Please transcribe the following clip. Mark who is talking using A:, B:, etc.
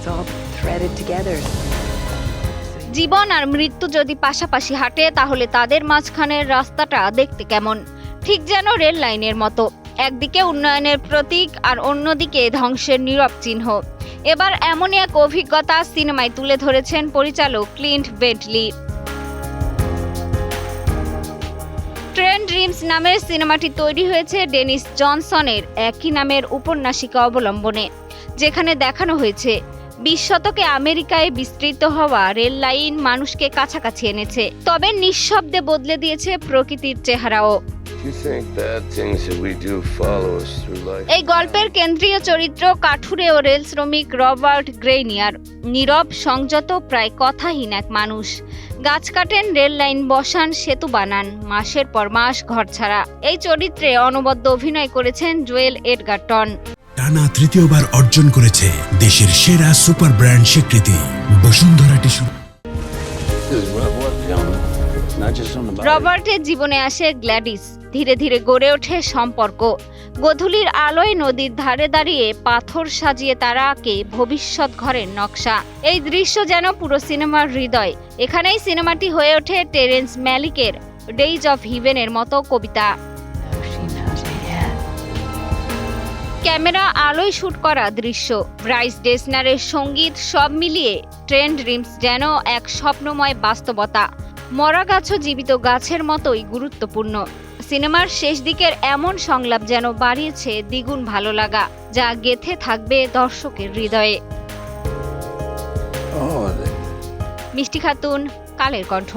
A: It's all threaded together.
B: জীবন আর মৃত্যু যদি পাশাপাশি হাঁটে তাহলে তাদের মাঝখানের রাস্তাটা দেখতে কেমন? ঠিক যেন রেল লাইনের মতো, একদিকে উন্নয়নের প্রতীক আর অন্যদিকে ধ্বংসের নীরব চিহ্ন। এবার এমনই এক অভিজ্ঞতা সিনেমায় তুলে ধরেছেন পরিচালক ক্লিন্ট বেন্টলি। ট্রেন ড্রিমস নামের সিনেমাটি তৈরি হয়েছে ডেনিস জনসনের একই নামের উপন্যাসিকা অবলম্বনে, যেখানে দেখানো হয়েছে 20 শতকে আমেরিকায় বিস্তৃত হওয়া রেল লাইন মানুষকে কাছাকাছি এনেছে, তবে নিঃশব্দে বদলে দিয়েছে প্রকৃতির চেহারাও। এই গল্পের কেন্দ্রীয় চরিত্র কাঠুরে ও রেল শ্রমিক রবার্ট গ্রেইনিয়ার, নীরব, সংযত, প্রায় কথাহীন এক মানুষ। গাছ কাটেন, রেল লাইন বসান, সেতু বানান, মাসের পর মাস ঘর ছাড়া। এই চরিত্রে অনবদ্য অভিনয় করেছেন জোয়েল এডগারটন।
C: টানা তৃতীয়বার অর্জন করেছে দেশের সেরা সুপার ব্র্যান্ড স্বীকৃতি বসুন্ধরা টিস্যু।
B: রবার্টের জীবনে আসে গ্ল্যাডিস, ধীরে ধীরে গড়ে ওঠে সম্পর্ক। গোধূলির আলোয় নদীর ধারে দাঁড়িয়ে পাথর সাজিয়ে তারা আঁকে ভবিষ্যৎ ঘরের নকশা। এই দৃশ্য যেন পুরো সিনেমার হৃদয়। এখানেই সিনেমাটি হয়ে ওঠে টেরেন্স ম্যালিকের ডেইজ অফ হিভেনের মতো কবিতা। ক্যামেরা, আলোয় শুট করা দৃশ্য, ব্রাইস ডেসনারের সঙ্গীত, সব মিলিয়ে ট্রেন ড্রিমস যেন এক স্বপ্নময় বাস্তবতা। মরা গাছও জীবিত গাছের মতোই গুরুত্বপূর্ণ। সিনেমার শেষ দিকের এমন সংলাপ যেন বাড়িয়েছে দ্বিগুণ ভালো লাগা, যা গেঁথে থাকবে দর্শকের হৃদয়ে। মিষ্টি খাতুন, কালের কণ্ঠ।